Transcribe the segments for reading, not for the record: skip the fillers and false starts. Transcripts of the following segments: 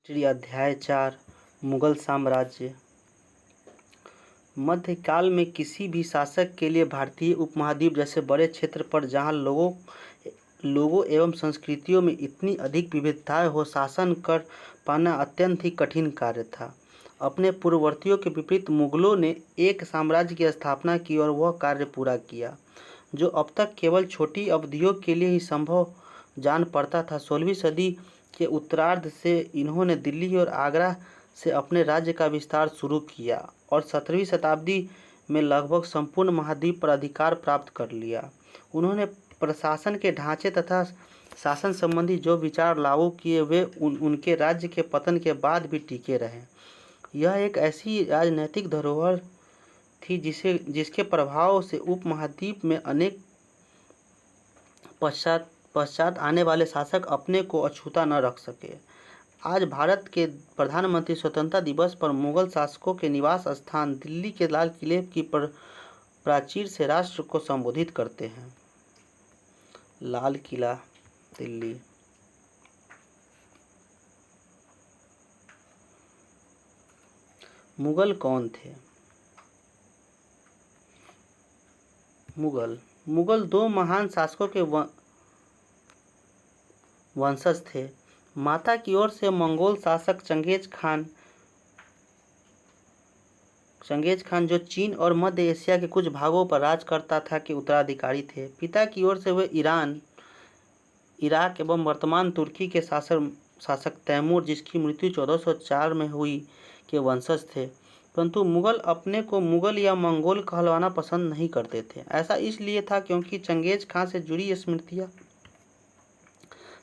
History अध्याय 4 मुगल साम्राज्य। मध्यकाल में किसी भी शासक के लिए भारतीय उपमहाद्वीप जैसे बड़े क्षेत्र पर जहां लोगों एवं संस्कृतियों में इतनी अधिक विविधताएं हो, शासन कर पाना अत्यंत ही कठिन कार्य था। अपने पूर्ववर्तियों के विपरीत मुगलों ने एक साम्राज्य की स्थापना की और वह कार्य पूरा किया जो अब तक केवल छोटी अवधियों के लिए ही संभव जान पड़ता था। 16वीं सदी के उत्तरार्ध से इन्होंने दिल्ली और आगरा से अपने राज्य का विस्तार शुरू किया और 17वीं शताब्दी में लगभग संपूर्ण महाद्वीप पर अधिकार प्राप्त कर लिया। उन्होंने प्रशासन के ढांचे तथा शासन संबंधी जो विचार लागू किए वे उनके राज्य के पतन के बाद भी टिके रहे। यह एक ऐसी राजनैतिक धरोहर थी जिसके प्रभाव से उपमहाद्वीप में अनेक पश्चात आने वाले शासक अपने को अछूता न रख सके। आज भारत के प्रधानमंत्री स्वतंत्रता दिवस पर मुगल शासकों के निवास स्थान दिल्ली के लाल किले की प्राचीर से राष्ट्र को संबोधित करते हैं। लाल किला, दिल्ली। मुगल कौन थे? मुगल दो महान शासकों के वंशज थे। माता की ओर से मंगोल शासक चंगेज खान जो चीन और मध्य एशिया के कुछ भागों पर राज करता था के उत्तराधिकारी थे। पिता की ओर से वे ईरान, इराक एवं वर्तमान तुर्की के शासक तैमूर, जिसकी मृत्यु 1404 में हुई, के वंशज थे। परंतु मुगल अपने को मुगल या मंगोल कहलवाना पसंद नहीं करते थे। ऐसा इसलिए था क्योंकि चंगेज खान से जुड़ी स्मृतियां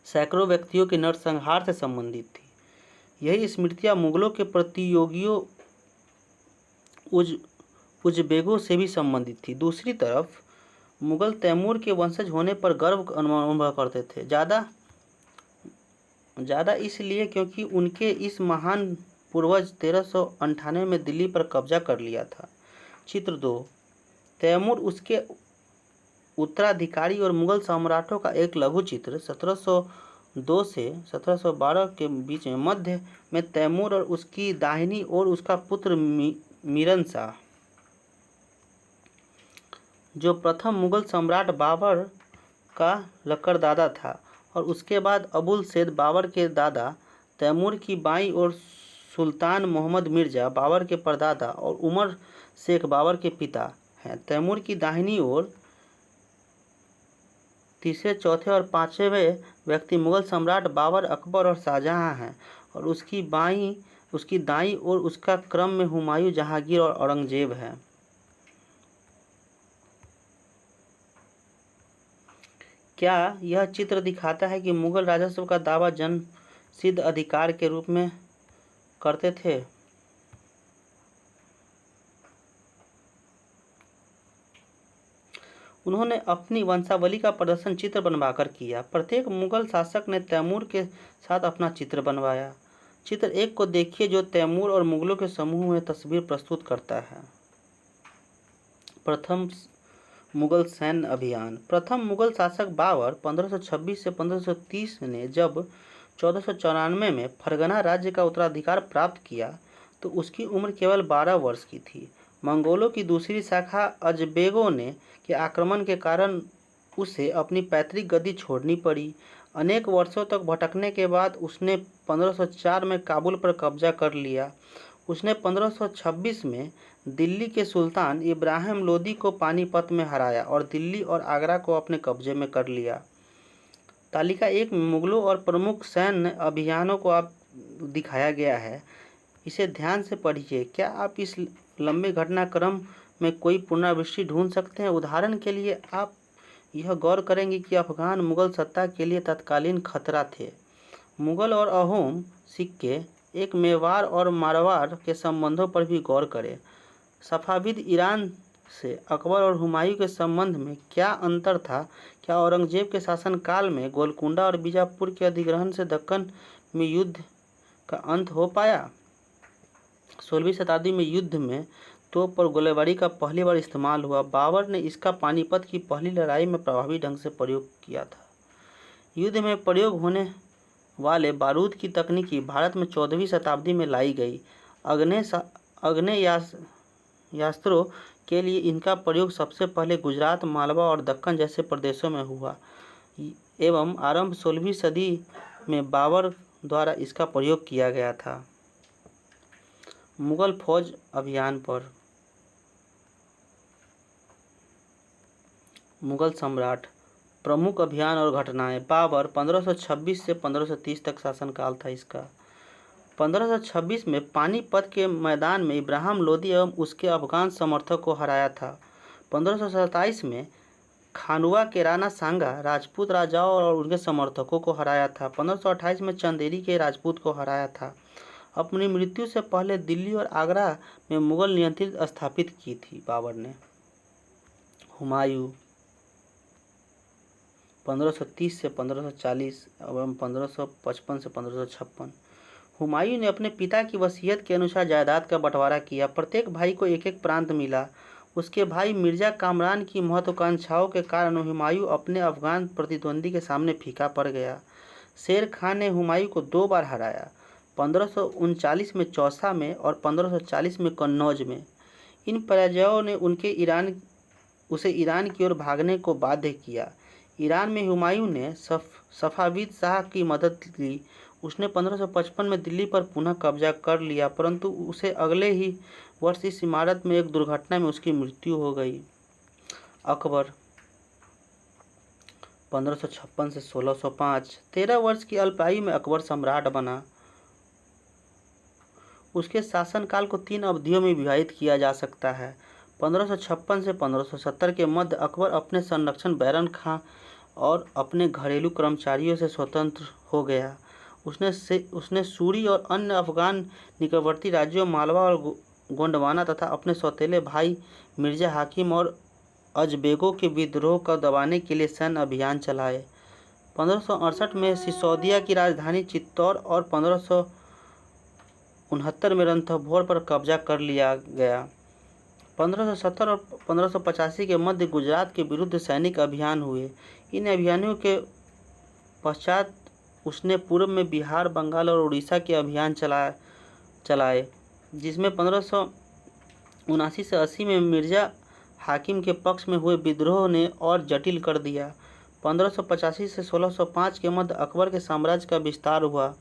सैकड़ों व्यक्तियों के नरसंहार से संबंधित थी। यही स्मृतियां मुगलों के प्रतियोगियों उज़बेकों से भी संबंधित थी। दूसरी तरफ मुगल तैमूर के वंशज होने पर गर्व अनुभव करते थे, ज़्यादा इसलिए क्योंकि उनके इस महान पूर्वज 1398 में दिल्ली पर कब्जा कर लिया था। चित्र 2। तैमूर, उसके उत्तराधिकारी और मुगल सम्राटों का एक लघु चित्र। 1702 से 1712 के बीच में मध्य में तैमूर और उसकी दाहिनी ओर उसका पुत्र मीरन शाह, जो प्रथम मुगल सम्राट बाबर का लकड़दादा था, और उसके बाद अबुल सैद बाबर के दादा। तैमूर की बाईं ओर सुल्तान मोहम्मद मिर्जा, बाबर के परदादा, और उमर शेख, बाबर के पिता हैं। तैमूर की दाहिनी ओर तीसरे, चौथे और पांचवें व्यक्ति मुगल सम्राट बाबर, अकबर और शाहजहां हैं, और उसकी दाईं ओर उसका क्रम में हुमायूं, जहांगीर और औरंगजेब है। क्या यह चित्र दिखाता है कि मुगल राजस्व का दावा जन्म सिद्ध अधिकार के रूप में करते थे? उन्होंने अपनी वंशावली का प्रदर्शन चित्र बनवाकर किया। प्रत्येक मुगल शासक ने तैमूर के साथ अपना चित्र बनवाया। चित्र 1 को देखिए, जो तैमूर और मुगलों के समूह में तस्वीर प्रस्तुत करता है। प्रथम मुगल सैन्य अभियान। प्रथम मुगल शासक बाबर 1526 से 1530 ने जब 1494 में फरगना राज्य का उत्तराधिकार प्राप्त किया तो उसकी उम्र केवल 12 वर्ष की थी। मंगोलों की दूसरी शाखा अजबेगों के आक्रमण के कारण उसे अपनी पैतृक गद्दी छोड़नी पड़ी। अनेक वर्षों तक भटकने के बाद उसने 1504 में काबुल पर कब्जा कर लिया। उसने 1526 में दिल्ली के सुल्तान इब्राहिम लोदी को पानीपत में हराया और दिल्ली और आगरा को अपने कब्जे में कर लिया। तालिका 1 में मुगलों और प्रमुख सैन्य अभियानों को आप दिखाया गया है, इसे ध्यान से पढ़िए। क्या आप इस लंबे घटनाक्रम में कोई पुनरावृत्ति ढूंढ सकते हैं? उदाहरण के लिए आप यह गौर करेंगे कि अफगान मुगल सत्ता के लिए तत्कालीन खतरा थे। मुगल और अहोम सिक्के, एक मेवाड़ और मारवाड़ के संबंधों पर भी गौर करें। सफाविद ईरान से अकबर और हुमायूं के संबंध में क्या अंतर था? क्या औरंगजेब के शासनकाल में गोलकुंडा और बीजापुर के अधिग्रहण से दक्कन में युद्ध का अंत हो पाया? 16वीं शताब्दी में युद्ध में तोप और गोलीबारी का पहली बार इस्तेमाल हुआ। बाबर ने इसका पानीपत की पहली लड़ाई में प्रभावी ढंग से प्रयोग किया था। युद्ध में प्रयोग होने वाले बारूद की तकनीकी भारत में 14वीं शताब्दी में लाई गई। आग्नेयास्त्रों के लिए इनका प्रयोग सबसे पहले गुजरात, मालवा और दक्कन जैसे प्रदेशों में हुआ एवं आरंभ 16वीं सदी में बाबर द्वारा इसका प्रयोग किया गया था। मुगल फौज अभियान पर मुगल सम्राट, प्रमुख अभियान और घटनाएं। बाबर 1526 से 1530 तक शासनकाल था इसका। 1526 में पानीपत के मैदान में इब्राहिम लोदी एवं उसके अफगान समर्थक को हराया था। 1527 में खानुआ के राणा सांगा राजपूत राजाओं और उनके समर्थकों को हराया था। 1528 में चंदेरी के राजपूत को हराया था। अपनी मृत्यु से पहले दिल्ली और आगरा में मुगल नियंत्रित स्थापित की थी बाबर ने। हुमायूं 1530 से 1540 एवं 1555 से 1556। हुमायूं ने अपने पिता की वसीयत के अनुसार जायदाद का बंटवारा किया। प्रत्येक भाई को एक एक प्रांत मिला। उसके भाई मिर्जा कामरान की महत्वाकांक्षाओं के कारण हुमायूं अपने अफगान प्रतिद्वंदी के सामने फीका पड़ गया। शेर खान ने हुमायूं को 2 बार हराया, 1539 में चौसा में और 1540 में कन्नौज में। इन पराजयों ने उसे ईरान की ओर भागने को बाध्य किया। ईरान में हुमायूं ने सफाविद शाह की मदद ली। उसने 1555 में दिल्ली पर पुनः कब्जा कर लिया, परंतु उसे अगले ही वर्ष इस इमारत में एक दुर्घटना में उसकी मृत्यु हो गई। अकबर 1556 से 1605। 13 वर्ष की अल्पायु में अकबर सम्राट बना। उसके शासनकाल को 3 अवधियों में विभाजित किया जा सकता है। 1556 से 1570 के मध्य अकबर अपने संरक्षक बैरम खां और अपने घरेलू कर्मचारियों से स्वतंत्र हो गया। उसने सूरी और अन्य अफगान निकटवर्ती राज्यों मालवा और गोंडवाना तथा अपने सौतेले भाई मिर्जा हाकिम और अजबेगों के विद्रोह को दबाने के लिए सैन्य अभियान चलाए। 1568 में सिसोदिया की राजधानी चित्तौड़ और 1569 में रणथंभौर पर कब्जा कर लिया गया। 1570 और 1585 के मध्य गुजरात के विरुद्ध सैनिक अभियान हुए। इन अभियानों के पश्चात उसने पूर्व में बिहार, बंगाल और उड़ीसा के अभियान चलाए, जिसमें 1579 से 80 में मिर्जा हाकिम के पक्ष में हुए विद्रोह ने और जटिल कर दिया। 1585 से 1605 के मध्य अकबर के साम्राज्य का विस्तार हुआ।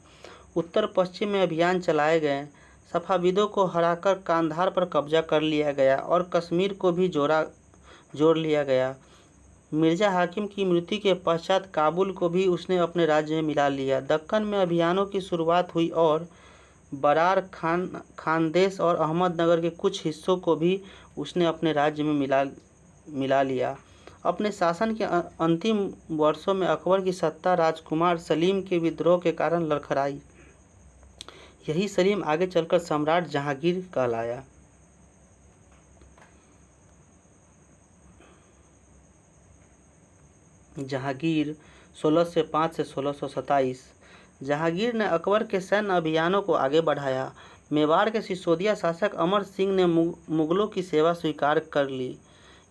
उत्तर पश्चिम में अभियान चलाए गए। सफाविदों को हराकर कांधार पर कब्जा कर लिया गया और कश्मीर को भी जोड़ लिया गया। मिर्जा हाकिम की मृत्यु के पश्चात काबुल को भी उसने अपने राज्य में मिला लिया। दक्कन में अभियानों की शुरुआत हुई और बरार खानदेश और अहमदनगर के कुछ हिस्सों को भी उसने अपने राज्य में मिला लिया। अपने शासन के अंतिम वर्षों में अकबर की सत्ता राजकुमार सलीम के विद्रोह के कारण लड़खड़ाई। यही सलीम आगे चलकर सम्राट जहांगीर कहलाया। जहांगीर 1605 से 1627। जहांगीर ने अकबर के सैन्य अभियानों को आगे बढ़ाया। मेवाड़ के सिसोदिया शासक अमर सिंह ने मुगलों की सेवा स्वीकार कर ली।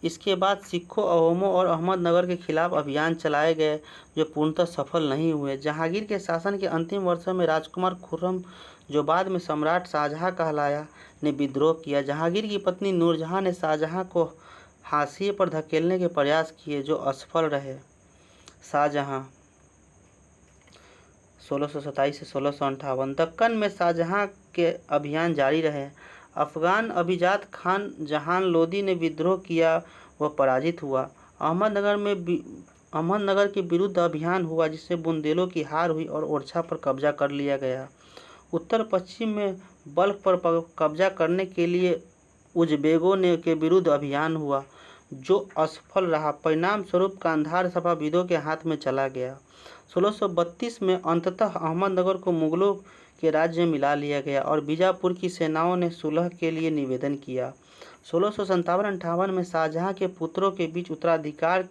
इसके बाद सिखों, अहोमों और अहमदनगर के खिलाफ अभियान चलाए गए, जो पूर्णतः सफल नहीं हुए। जहांगीर के शासन के अंतिम वर्षों में राजकुमार खुर्रम, जो बाद में सम्राट शाहजहां कहलाया, ने विद्रोह किया। जहांगीर की पत्नी नूरजहां ने शाहजहां को हाशिए पर धकेलने के प्रयास किए, जो असफल रहे। शाहजहां 1627 से 1658। दक्कन में शाहजहां के अभियान जारी रहे। अफगान अभिजात खान जहान लोदी ने विद्रोह किया, वह पराजित हुआ। अहमदनगर के विरुद्ध अभियान हुआ, जिससे बुंदेलों की हार हुई और ओरछा पर कब्जा कर लिया गया। उत्तर पश्चिम में बल्ख पर कब्जा करने के लिए उजबेगों के विरुद्ध अभियान हुआ, जो असफल रहा। परिणाम स्वरूप कांधार सफाविदों के हाथ में चला गया। 1632 में अंततः अहमदनगर को मुगलों के राज्य में मिला लिया गया और बीजापुर की सेनाओं ने सुलह के लिए निवेदन किया। 1657-58 में शाहजहां के पुत्रों के बीच उत्तराधिकार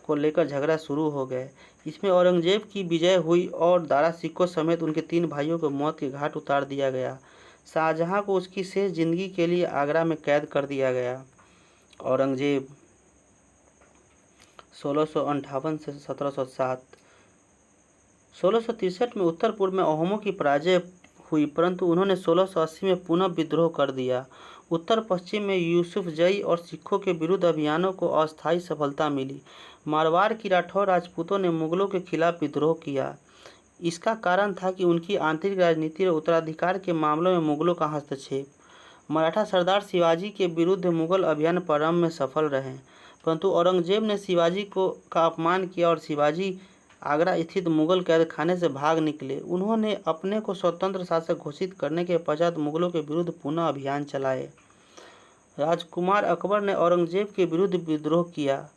को लेकर झगड़ा शुरू हो गए। इसमें औरंगजेब की विजय हुई और दारा सिकों समेत उनके 3 भाइयों को मौत के घाट उतार दिया गया। शाहजहां को उसकी शेष जिंदगी के लिए आगरा में कैद कर दिया गया। औरंगजेब 1658 से 1707। 1663 में उत्तर पूर्व में अहोमों की पराजय हुई, परंतु उन्होंने 1680 में पुनः विद्रोह कर दिया। उत्तर पश्चिम में यूसुफजई और सिखों के विरुद्ध अभियानों को अस्थायी सफलता मिली। मारवाड़ की राठौर राजपूतों ने मुगलों के खिलाफ विद्रोह किया। इसका कारण था कि उनकी आंतरिक राजनीति और उत्तराधिकार के मामलों में मुगलों का हस्तक्षेप। मराठा सरदार शिवाजी के विरुद्ध मुगल अभियान प्रारंभ में सफल रहे, परंतु औरंगजेब ने शिवाजी का अपमान किया और शिवाजी आगरा स्थित मुगल कैद खाने से भाग निकले। उन्होंने अपने को स्वतंत्र शासक घोषित करने के पश्चात मुगलों के विरुद्ध पुनः अभियान चलाए। राजकुमार अकबर ने औरंगजेब के विरुद्ध विद्रोह किया,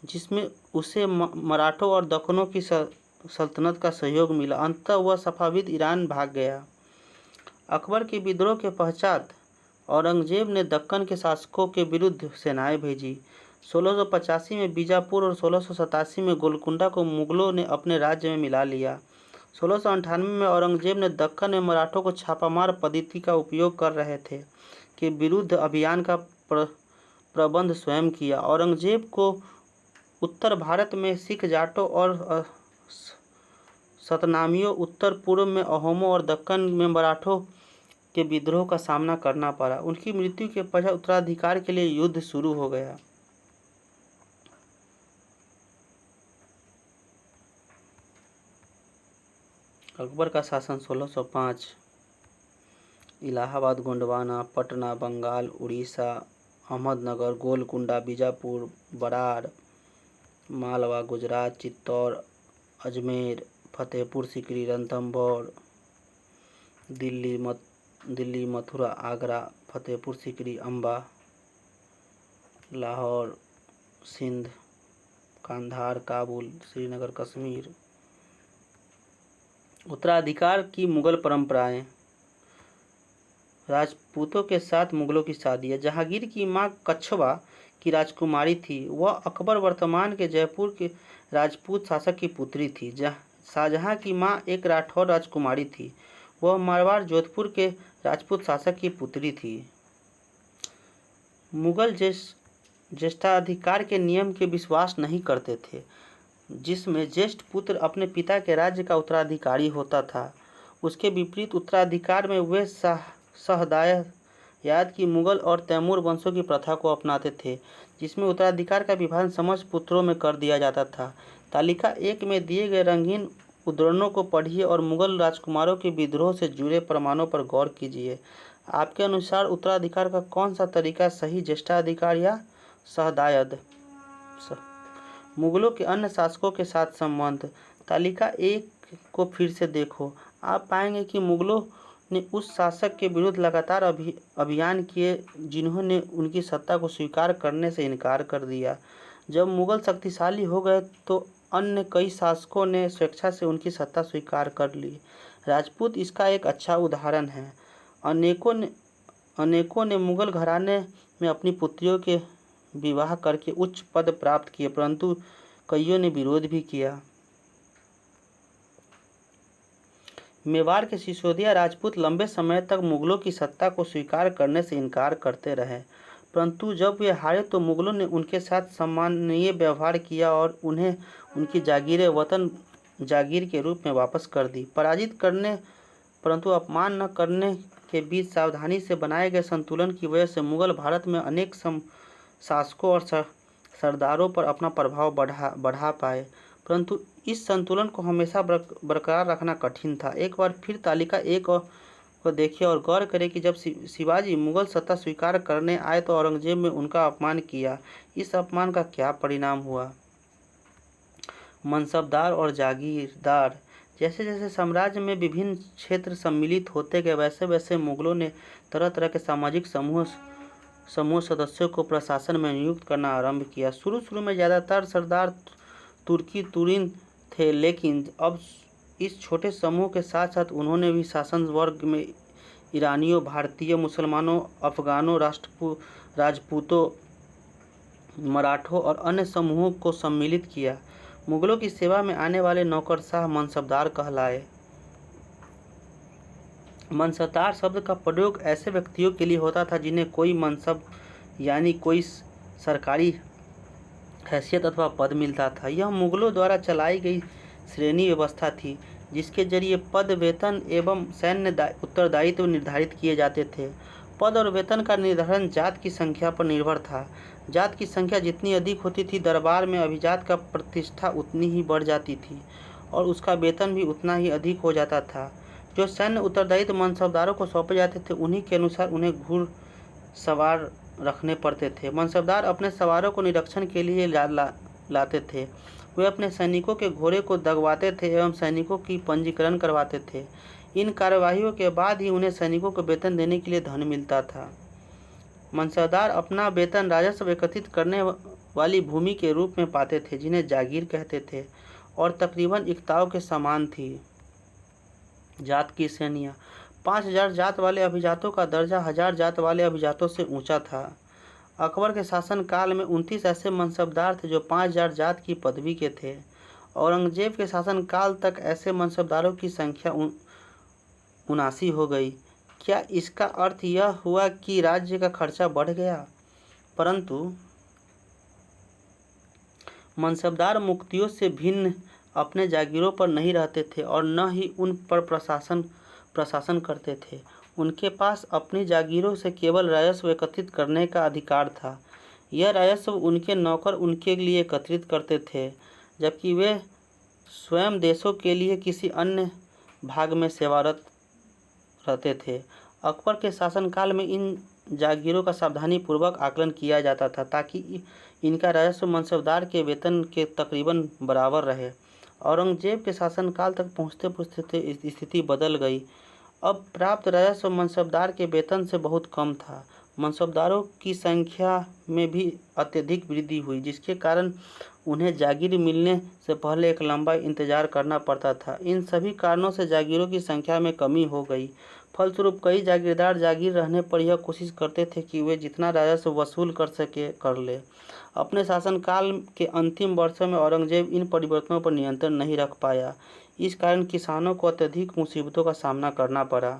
जिसमें उसे मराठों और दक्कनों की सल्तनत का सहयोग मिला। अंततः वह सफाविद ईरान भाग गया। अकबर के विद्रोह के पश्चात औरंगजेब ने दक्कन के शासकों के विरुद्ध सेनाएं भेजी। 1685 में बीजापुर और 1687 में गोलकुंडा को मुगलों ने अपने राज्य में मिला लिया। 1698 में औरंगजेब ने दक्कन में मराठों को छापामार पद्धति का उपयोग कर रहे थे के विरुद्ध अभियान का प्रबंध स्वयं किया। औरंगजेब को उत्तर भारत में सिख जाटों और सतनामियों, उत्तर पूर्व में अहोमों और दक्कन में मराठों के विद्रोह का सामना करना पड़ा। उनकी मृत्यु के पश्चात उत्तराधिकार के लिए युद्ध शुरू हो गया। अकबर का शासन 1605 इलाहाबाद, गोंडवाना, पटना, बंगाल, उड़ीसा, अहमदनगर, गोलकुंडा, बीजापुर, बराड़, मालवा, गुजरात, चित्तौड़, अजमेर, फतेहपुर सीकरी, रणथंभौर, दिल्ली, मथुरा, आगरा, फतेहपुर सीकरी, अम्बा, लाहौर, सिंध, कांधार, काबुल, श्रीनगर, कश्मीर। उत्तराधिकार की मुगल परंपराएं। राजपूतों के साथ मुगलों की शादी। जहांगीर की मां कछवा की राजकुमारी थी। वह अकबर वर्तमान के जयपुर के राजपूत शासक की पुत्री थी। शाहजहां की मां एक राठौर राजकुमारी थी। वह मारवाड़ जोधपुर के राजपूत शासक की पुत्री थी। मुगल ज्येष्ठाधिकार के नियम के विश्वास नहीं करते थे, जिसमें ज्येष्ठ पुत्र अपने पिता के राज्य का उत्तराधिकारी होता था। उसके विपरीत उत्तराधिकार में वे सहदायद की मुगल और तैमूर वंशों की प्रथा को अपनाते थे, जिसमें उत्तराधिकार का विभाजन समस्त पुत्रों में कर दिया जाता था। तालिका 1 में दिए गए रंगीन उद्धरणों को पढ़िए और मुगल राजकुमारों के विद्रोह से जुड़े प्रमाणों पर गौर कीजिए। आपके अनुसार उत्तराधिकार का कौन सा तरीका सही, ज्येष्ठाधिकार या सहदायद? मुगलों के अन्य शासकों के साथ संबंध। तालिका 1 को फिर से देखो। आप पाएंगे कि मुगलों ने उस शासक के विरुद्ध लगातार अभियान किए जिन्होंने उनकी सत्ता को स्वीकार करने से इनकार कर दिया। जब मुगल शक्तिशाली हो गए तो अन्य कई शासकों ने स्वेच्छा से उनकी सत्ता स्वीकार कर ली। राजपूत इसका एक अच्छा उदाहरण है। अनेकों ने मुगल घराने में अपनी पुत्रियों के विवाह करके उच्च पद प्राप्त किए, परंतु कईयों ने विरोध भी किया। मेवाड़ के सिसोदिया राजपूत लंबे समय तक मुगलों की सत्ता को स्वीकार करने से इनकार करते रहे, परंतु जब वे हारे तो मुगलों ने उनके साथ सम्माननीय व्यवहार किया और उन्हें उनकी जागीर वतन जागीर के रूप में वापस कर दी। पराजित करने परंतु अपमान न करने के बीच सावधानी से बनाए गए संतुलन की वजह से मुगल भारत में अनेक शासकों और सरदारों पर अपना प्रभाव बढ़ा पाए, परंतु इस संतुलन को हमेशा बरकरार रखना कठिन था। एक बार फिर तालिका 1 को देखिए और गौर करें कि जब शिवाजी मुगल सत्ता स्वीकार करने आए तो औरंगजेब ने उनका अपमान किया। इस अपमान का क्या परिणाम हुआ? मनसबदार और जागीरदार। जैसे जैसे साम्राज्य में विभिन्न क्षेत्र सम्मिलित होते गए, वैसे वैसे मुगलों ने तरह तरह के सामाजिक समूह सदस्यों को प्रशासन में नियुक्त करना आरंभ किया। शुरू में ज़्यादातर सरदार तुर्की तुरिन थे, लेकिन अब इस छोटे समूह के साथ साथ उन्होंने भी शासन वर्ग में ईरानियों, भारतीय मुसलमानों, अफगानों, राजपूतों, मराठों और अन्य समूहों को सम्मिलित किया। मुगलों की सेवा में आने वाले नौकरशाह मनसबदार कहलाए। मनसबदार शब्द का प्रयोग ऐसे व्यक्तियों के लिए होता था जिन्हें कोई मनसब यानी कोई सरकारी हैसियत अथवा पद मिलता था। यह मुगलों द्वारा चलाई गई श्रेणी व्यवस्था थी, जिसके जरिए पद, वेतन एवं सैन्य उत्तरदायित्व निर्धारित किए जाते थे। पद और वेतन का निर्धारण जात की संख्या पर निर्भर था। जात की संख्या जितनी अधिक होती थी, दरबार में अभिजात का प्रतिष्ठा उतनी ही बढ़ जाती थी और उसका वेतन भी उतना ही अधिक हो जाता था। जो सैन्य उत्तरदायित्व मनसबदारों को सौंपे जाते थे, उन्हीं के अनुसार उन्हें घुड़सवार रखने पड़ते थे। मनसबदार अपने सवारों को निरीक्षण के लिए लाते थे। वे अपने सैनिकों के घोड़े को दगवाते थे एवं सैनिकों की पंजीकरण करवाते थे। इन कार्यवाहियों के बाद ही उन्हें सैनिकों को वेतन देने के लिए धन मिलता था। मनसबदार अपना वेतन राजस्व एकत्रित करने वाली भूमि के रूप में पाते थे, जिन्हें जागीर कहते थे और तकरीबन इक्ताओं के समान थी। जात की श्रेणियाँ: 5000 जात वाले अभिजातों का दर्जा 1000 जात वाले अभिजातों से ऊंचा था। अकबर के शासन काल में 29 ऐसे मनसबदार थे जो 5000 जात की पदवी के थे। औरंगजेब के शासन काल तक ऐसे मनसबदारों की संख्या 79 हो गई। क्या इसका अर्थ यह हुआ कि राज्य का खर्चा बढ़ गया? परंतु मनसबदार मुक्तियों से भिन्न अपने जागीरों पर नहीं रहते थे और न ही उन पर प्रशासन करते थे। उनके पास अपनी जागीरों से केवल राजस्व एकत्रित करने का अधिकार था। यह राजस्व उनके नौकर उनके लिए एकत्रित करते थे, जबकि वे स्वयं देशों के लिए किसी अन्य भाग में सेवारत रहते थे। अकबर के शासनकाल में इन जागीरों का सावधानीपूर्वक आकलन किया जाता था ताकि इनका राजस्व मनसबदार के वेतन के तकरीबन बराबर रहे। औरंगजेब के शासनकाल तक पहुँचते स्थिति बदल गई। अब प्राप्त राजस्व मनसबदार के वेतन से बहुत कम था। मनसबदारों की संख्या में भी अत्यधिक वृद्धि हुई, जिसके कारण उन्हें जागीर मिलने से पहले एक लंबा इंतजार करना पड़ता था। इन सभी कारणों से जागीरों की संख्या में कमी हो गई। फलस्वरूप कई जागीरदार जागीर रहने पर यह कोशिश करते थे कि वे जितना राजस्व वसूल कर सके कर ले। अपने शासनकाल के अंतिम वर्षों में औरंगजेब इन परिवर्तनों पर नियंत्रण नहीं रख पाया। इस कारण किसानों को अत्यधिक मुसीबतों का सामना करना पड़ा।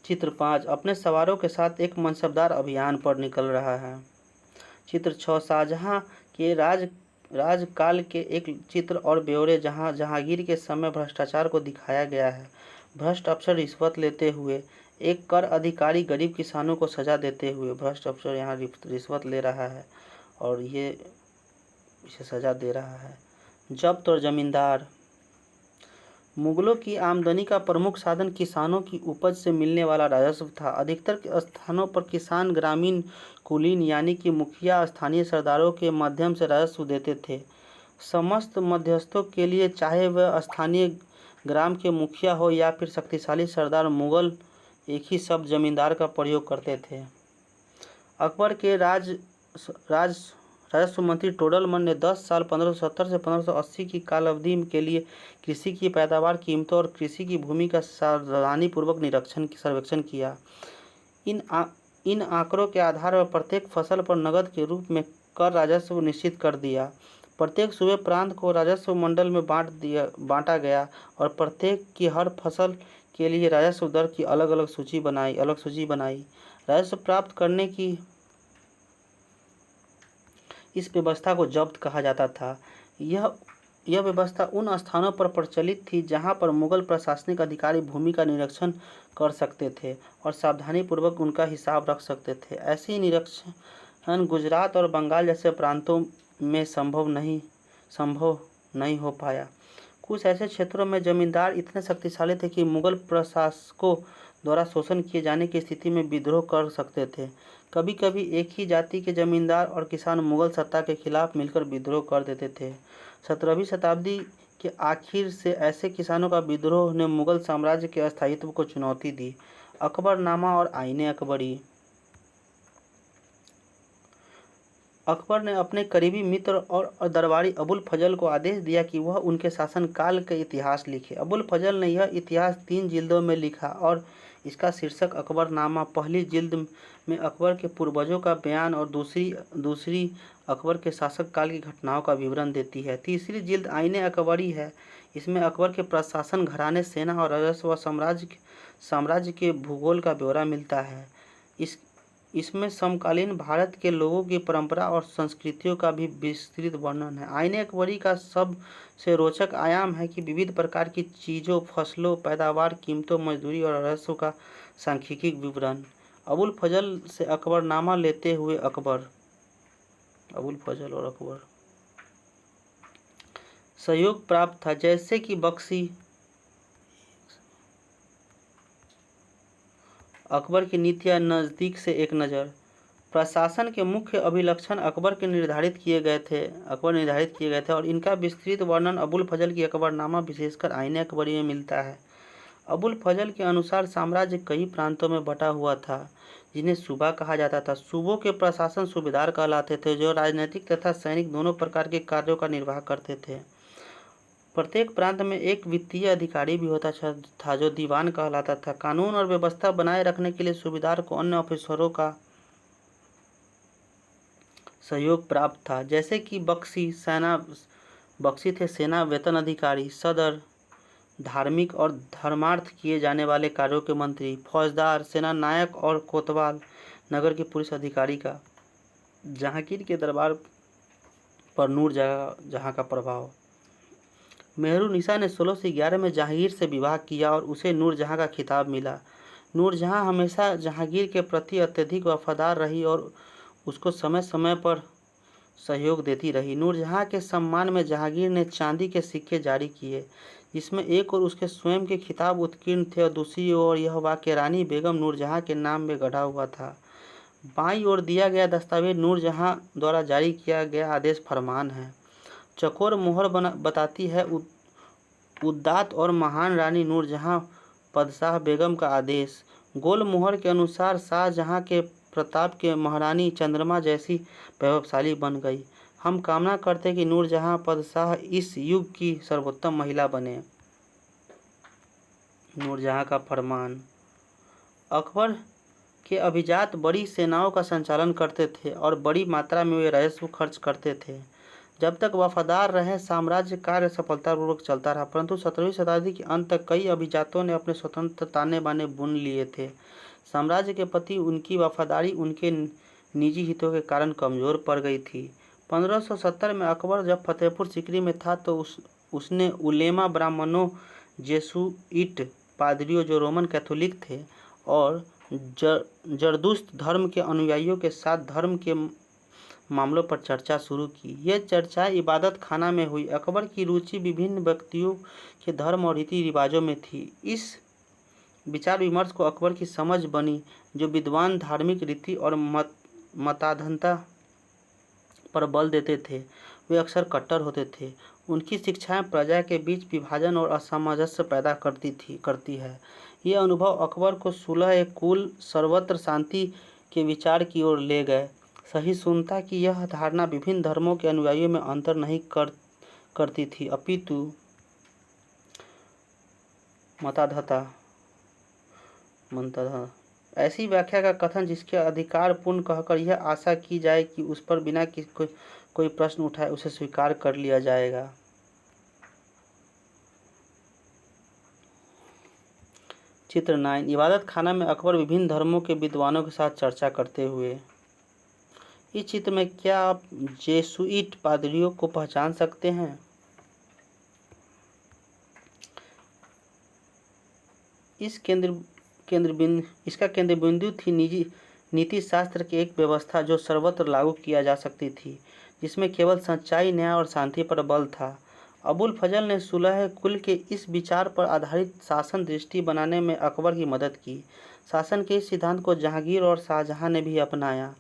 चित्र 5 अपने सवारों के साथ एक मनसबदार अभियान पर निकल रहा है। चित्र 6 शाहजहां के राजकाल के एक चित्र और ब्यौरे जहां जहांगीर के समय भ्रष्टाचार को दिखाया गया है। भ्रष्ट अफसर रिश्वत लेते हुए, एक कर अधिकारी गरीब किसानों को सजा देते हुए। भ्रष्ट अफसर यहाँ रिश्वत ले रहा है और ये इसे सजा दे रहा है। जब्त और जमींदार: मुगलों की आमदनी का प्रमुख साधन किसानों की उपज से मिलने वाला राजस्व था। अधिकतर स्थानों पर किसान ग्रामीण कुलीन यानी कि मुखिया स्थानीय सरदारों के माध्यम से राजस्व देते थे। समस्त मध्यस्थों के लिए, चाहे वह स्थानीय ग्राम के मुखिया हो या फिर शक्तिशाली सरदार, मुगल एक ही शब्द जमींदार का प्रयोग करते थे। अकबर के राजस्व मंत्री टोडरमल ने 10 साल 1570 से 1580 की काल अवधि के लिए कृषि की पैदावार, कीमतों और कृषि की भूमि का सावधानीपूर्वक सर्वेक्षण किया। इन आंकड़ों के आधार पर प्रत्येक फसल पर नकद के रूप में कर राजस्व निश्चित कर दिया। प्रत्येक सूबे प्रांत को राजस्व मंडल में बांटा गया और प्रत्येक की हर फसल के लिए राजस्व दर की अलग सूची बनाई। राजस्व प्राप्त करने की इस व्यवस्था को जब्त कहा जाता था। यह व्यवस्था उन स्थानों पर प्रचलित थी जहां पर मुगल प्रशासनिक अधिकारी भूमि का निरीक्षण कर सकते थे और सावधानीपूर्वक उनका हिसाब रख सकते थे। ऐसे ही निरीक्षण गुजरात और बंगाल जैसे प्रांतों में संभव नहीं हो पाया। कुछ ऐसे क्षेत्रों में जमींदार इतने शक्तिशाली थे कि मुगल प्रशासकों द्वारा शोषण किए जाने की स्थिति में विद्रोह कर सकते थे। कभी कभी एक ही जाति के जमींदार और किसान मुगल सत्ता के खिलाफ मिलकर विद्रोह कर देते थे। 17वीं शताब्दी के आखिर से ऐसे किसानों का विद्रोह ने मुगल साम्राज्य के अस्थायित्व को चुनौती दी। अकबरनामा और आईने अकबरी: अकबर ने अपने करीबी मित्र और दरबारी अबुल फजल को आदेश दिया कि वह उनके शासनकाल का इतिहास लिखे। अबुल फजल ने यह इतिहास 3 जिल्दों में लिखा और इसका शीर्षक अकबरनामा। पहली जिल्द में अकबर के पूर्वजों का बयान और दूसरी अकबर के शासक काल की घटनाओं का विवरण देती है। तीसरी जिल्द आईने अकबरी है। इसमें अकबर के प्रशासन, घराने, सेना और राजस्व व साम्राज्य के भूगोल का ब्यौरा मिलता है। इसमें समकालीन भारत के लोगों की परंपरा और संस्कृतियों का भी विस्तृत वर्णन है। आईने अकबरी का सबसे रोचक आयाम है कि विविध प्रकार की चीज़ों, फसलों, पैदावार, कीमतों, मजदूरी और राजस्व का सांख्यिकी विवरण। अबुल फजल से अकबरनामा लेते हुए अबुल फजल और अकबर सहयोग प्राप्त था, जैसे कि बख्शी अकबर की नीतियां नज़दीक से एक नज़र। प्रशासन के मुख्य अभिलक्षण अकबर निर्धारित किए गए थे और इनका विस्तृत वर्णन अबुल फजल की अकबरनामा विशेषकर आईने अकबरी में मिलता है। अबुल फजल के अनुसार साम्राज्य कई प्रांतों में बटा हुआ था, जिन्हें सूबा कहा जाता था। सूबों के प्रशासन सूबेदार कहलाते थे, जो राजनीतिक तथा सैनिक दोनों प्रकार के कार्यों का निर्वाह करते थे। प्रत्येक प्रांत में एक वित्तीय अधिकारी भी होता था, जो दीवान कहलाता था। कानून और व्यवस्था बनाए रखने के लिए सूबेदार को अन्य ऑफिसरों का सहयोग प्राप्त था, जैसे कि बख्शी थे सेना वेतन अधिकारी, सदर धार्मिक और धर्मार्थ किए जाने वाले कार्यों के मंत्री, फौजदार, सेना नायक और कोतवाल नगर के पुलिस अधिकारी का। जहांगीर के दरबार पर नूरजहां का प्रभाव। मेहरुनिसा ने 1611 में जहांगीर से विवाह किया और उसे नूरजहां का खिताब मिला। नूरजहां हमेशा जहांगीर के प्रति अत्यधिक वफादार रही और उसको समय समय पर सहयोग देती रही। नूरजहां के सम्मान में जहांगीर ने चांदी के सिक्के जारी किए, जिसमें एक ओर उसके स्वयं के खिताब उत्कीर्ण थे और दूसरी ओर यह वाक्य रानी बेगम नूरजहां के नाम में गढ़ा हुआ था। बाईं ओर दिया गया दस्तावेज नूरजहां द्वारा जारी किया गया आदेश फरमान है। चकोर मोहर बताती है उद्दात और महान रानी नूरजहां पदशाह बेगम का आदेश। गोल मोहर के अनुसार शाहजहां के प्रताप के महारानी चंद्रमा जैसी वैभवशाली बन गई। हम कामना करते कि नूरजहां पदशाह इस युग की सर्वोत्तम महिला बने। नूरजहां का फरमान। अकबर के अभिजात बड़ी सेनाओं का संचालन करते थे और बड़ी मात्रा में वे राजस्व खर्च करते थे। जब तक वफादार रहे, साम्राज्य कार्य सफलतापूर्वक चलता रहा, परंतु 17वीं शताब्दी के अंत तक कई अभिजातों ने अपने स्वतंत्र ताने बाने बुन लिए थे। साम्राज्य के प्रति उनकी वफादारी उनके निजी हितों के कारण कमजोर पड़ गई थी। 1570 में अकबर जब फतेहपुर सीकरी में था तो उसने उलेमा, ब्राह्मणों, जेसुइट पादरियों जो रोमन कैथोलिक थे और जरदुश्त धर्म के अनुयायियों के साथ धर्म के मामलों पर चर्चा शुरू की। यह चर्चाएं इबादत खाना में हुई। अकबर की रुचि विभिन्न व्यक्तियों के धर्म और रीति रिवाजों में थी। इस विचार विमर्श को अकबर की समझ बनी, जो विद्वान धार्मिक रीति और मताधनता पर बल देते थे, वे अक्सर कट्टर होते थे। उनकी शिक्षाएं प्रजा के बीच विभाजन और असमंजस्य पैदा करती है। यह अनुभव अकबर को सुलह कुल, सर्वत्र शांति के विचार की ओर ले गए। सहिष्णुता की यह धारणा विभिन्न धर्मों के अनुयायियों में अंतर नहीं करती थी, अपितु मताधता ऐसी व्याख्या का कथन जिसके अधिकारपूर्ण कहकर यह आशा की जाए कि उस पर बिना कोई प्रश्न उठाए उसे स्वीकार कर लिया जाएगा। चित्र 9। इबादत खाना में अकबर विभिन्न धर्मों के विद्वानों के साथ चर्चा करते हुए। इस चित्र में क्या आप जेसुइट पादरियों को पहचान सकते हैं? इसका केंद्र बिंदु थी नीति शास्त्र की एक व्यवस्था जो सर्वत्र लागू किया जा सकती थी, जिसमें केवल सच्चाई, न्याय और शांति पर बल था। अबुल फजल ने सुलह कुल के इस विचार पर आधारित शासन दृष्टि बनाने में अकबर की मदद की। शासन के इस सिद्धांत को जहांगीर और शाहजहां ने भी अपनाया।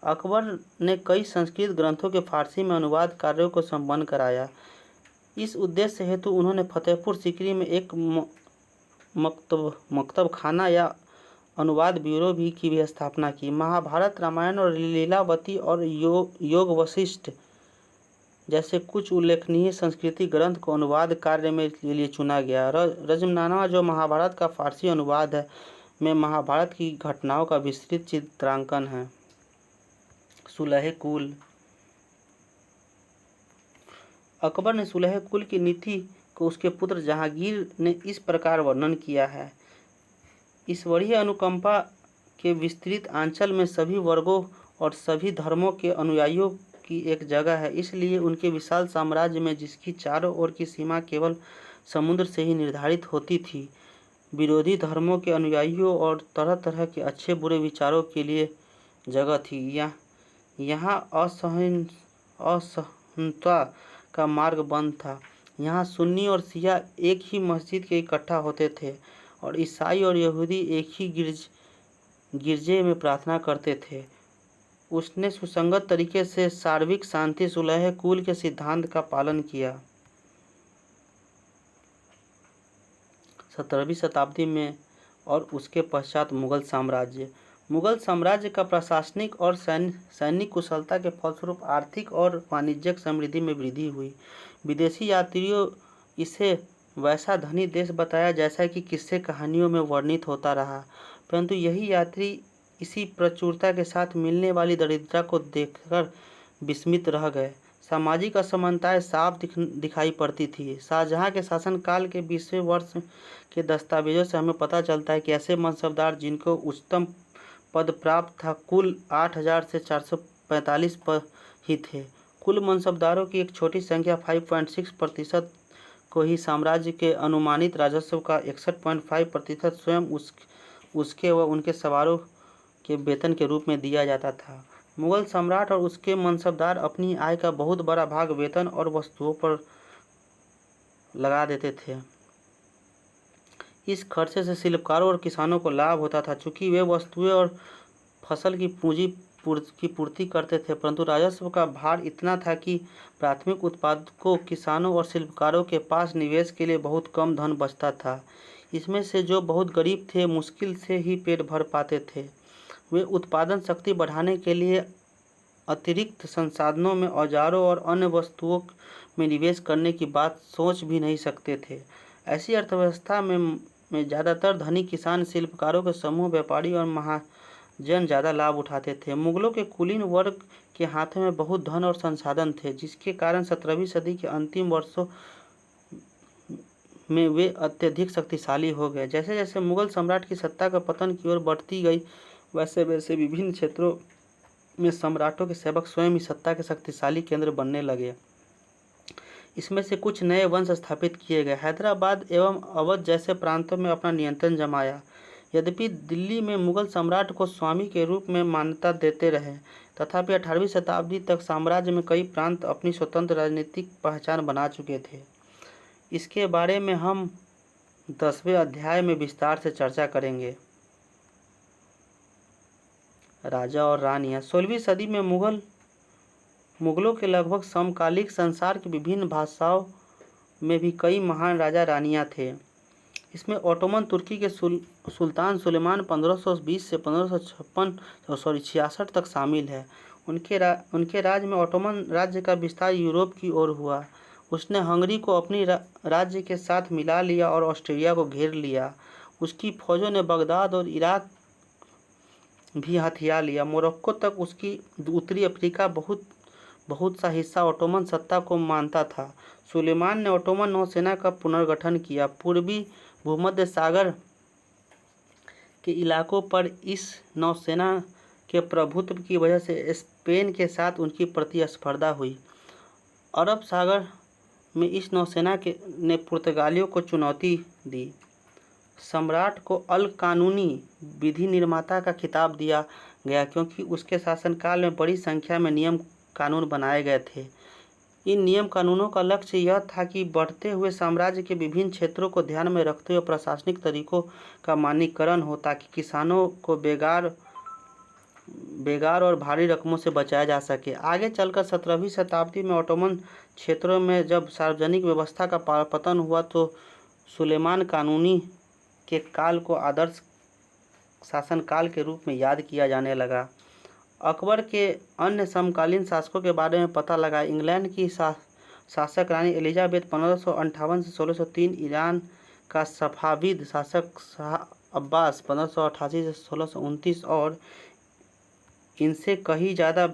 अकबर ने कई संस्कृत ग्रंथों के फारसी में अनुवाद कार्यों को संपन्न कराया। इस उद्देश्य हेतु उन्होंने फतेहपुर सीकरी में एक मकतब खाना या अनुवाद ब्यूरो की भी स्थापना की। महाभारत, रामायण और लीलावती और योग वशिष्ठ जैसे कुछ उल्लेखनीय संस्कृति ग्रंथ को अनुवाद कार्य में लिए चुना गया। रजमनामा, जो महाभारत का फारसी अनुवाद है, में महाभारत की घटनाओं का विस्तृत चित्रांकन है। सुलह कुल। अकबर ने सुलह कुल की नीति को उसके पुत्र जहांगीर ने इस प्रकार वर्णन किया है। ईश्वरीय अनुकंपा के विस्तृत अंचल में सभी वर्गों और सभी धर्मों के अनुयायियों की एक जगह है। इसलिए उनके विशाल साम्राज्य में, जिसकी चारों ओर की सीमा केवल समुद्र से ही निर्धारित होती थी, विरोधी धर्मों के अनुयायियों और तरह तरह के अच्छे बुरे विचारों के लिए जगह थी। यहाँ असहिष्णुता का मार्ग बंद था। यहाँ सुन्नी और शिया एक ही मस्जिद के इकट्ठा होते थे और ईसाई और यहूदी एक ही गिरजे में प्रार्थना करते थे। उसने सुसंगत तरीके से सार्वत्रिक शांति सुलह कुल के सिद्धांत का पालन किया। 17वीं शताब्दी में और उसके पश्चात मुगल साम्राज्य का प्रशासनिक और सैनिक कुशलता के फलस्वरूप आर्थिक और वाणिज्यिक समृद्धि में वृद्धि हुई। विदेशी यात्रियों इसे वैसा धनी देश बताया जैसा कि किस्से कहानियों में वर्णित होता रहा, परंतु यही यात्री इसी प्रचुरता के साथ मिलने वाली दरिद्रता को देखकर विस्मित रह गए। सामाजिक असमानताएं साफ दिखाई पड़ती थी। शाहजहां के शासनकाल के 20वें वर्ष के दस्तावेजों से हमें पता चलता है कि ऐसे मनसबदार जिनको उच्चतम पद प्राप्त था कुल 8000 से 445 पद ही थे। कुल मनसबदारों की एक छोटी संख्या 5.6% को ही साम्राज्य के अनुमानित राजस्व का 61.5% स्वयं उसके व उनके सवारों के वेतन के रूप में दिया जाता था। मुगल सम्राट और उसके मनसबदार अपनी आय का बहुत बड़ा भाग वेतन और वस्तुओं पर लगा देते थे। इस खर्चे से शिल्पकारों और किसानों को लाभ होता था, चूँकि वे वस्तुएं और फसल की पूर्ति करते थे, परंतु राजस्व का भार इतना था कि प्राथमिक उत्पादकों, किसानों और शिल्पकारों के पास निवेश के लिए बहुत कम धन बचता था। इसमें से जो बहुत गरीब थे, मुश्किल से ही पेट भर पाते थे। वे उत्पादन शक्ति बढ़ाने के लिए अतिरिक्त संसाधनों में, औजारों और अन्य वस्तुओं में निवेश करने की बात सोच भी नहीं सकते थे। ऐसी अर्थव्यवस्था में ज़्यादातर धनी किसान, शिल्पकारों के समूह, व्यापारी और महाजन ज़्यादा लाभ उठाते थे। मुगलों के कुलीन वर्ग के हाथों में बहुत धन और संसाधन थे, जिसके कारण 17वीं सदी के अंतिम वर्षों में वे अत्यधिक शक्तिशाली हो गए। जैसे जैसे मुगल सम्राट की सत्ता का पतन की ओर बढ़ती गई, वैसे वैसे विभिन्न क्षेत्रों में सम्राटों के सेवक स्वयं ही सत्ता के शक्तिशाली केंद्र बनने लगे। इसमें से कुछ नए वंश स्थापित किए गए। हैदराबाद एवं अवध जैसे प्रांतों में अपना नियंत्रण जमाया। यद्यपि दिल्ली में मुगल सम्राट को स्वामी के रूप में मान्यता देते रहे, तथापि 18वीं शताब्दी तक साम्राज्य में कई प्रांत अपनी स्वतंत्र राजनीतिक पहचान बना चुके थे। इसके बारे में हम 10वें अध्याय में विस्तार से चर्चा करेंगे। राजा और रानियां। 16वीं सदी में मुगलों के लगभग समकालिक संसार की विभिन्न भाषाओं में भी कई महान राजा रानियां थे। इसमें ओटोमन तुर्की के सुल्तान सुलेमान 1520 से 1566 तक शामिल है। उनके राज में ओटोमन राज्य का विस्तार यूरोप की ओर हुआ। उसने हंगरी को अपनी राज्य के साथ मिला लिया और ऑस्ट्रिया को घेर लिया। उसकी फौजों ने बगदाद और इराक भी हथिया लिया। मोरक्को तक उसकी उत्तरी अफ्रीका बहुत सा हिस्सा ओटोमन सत्ता को मानता था। सुलेमान ने ओटोमन नौसेना का पुनर्गठन किया। पूर्वी भूमध्य सागर के इलाकों पर इस नौसेना के प्रभुत्व की वजह से स्पेन के साथ उनकी प्रतिस्पर्धा हुई। अरब सागर में इस नौसेना ने पुर्तगालियों को चुनौती दी। सम्राट को अल कानूनी विधि निर्माता का खिताब दिया गया, क्योंकि उसके शासनकाल में बड़ी संख्या में नियम कानून बनाए गए थे। इन नियम कानूनों का लक्ष्य यह था कि बढ़ते हुए साम्राज्य के विभिन्न क्षेत्रों को ध्यान में रखते हुए प्रशासनिक तरीकों का मानकीकरण हो, ताकि किसानों को बेगार और भारी रकमों से बचाया जा सके। आगे चलकर 17वीं शताब्दी में ओटोमन क्षेत्रों में जब सार्वजनिक व्यवस्था का पतन हुआ, तो सुलेमान कानूनी के काल को आदर्श शासनकाल के रूप में याद किया जाने लगा। अकबर के अन्य समकालीन शासकों के बारे में पता लगा। इंग्लैंड की शासक रानी एलिजाबेथ 1558 से 1603, ईरान का सफाविद शासक शाह अब्बास 1588 से 1629 और इनसे कहीं ज़्यादा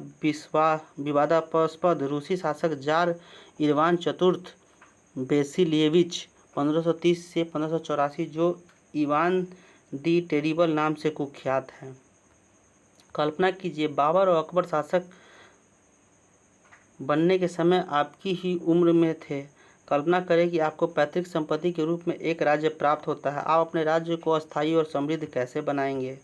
विवादास्पद रूसी शासक जार इरवान चतुर्थ बेसिलिएविच 1530 से 1584, जो इवान दी टेरिबल नाम से कुख्यात है। कल्पना कीजिए, बाबर और अकबर शासक बनने के समय आपकी ही उम्र में थे। कल्पना करें कि आपको पैतृक संपत्ति के रूप में एक राज्य प्राप्त होता है। आप अपने राज्य को अस्थायी और समृद्ध कैसे बनाएंगे?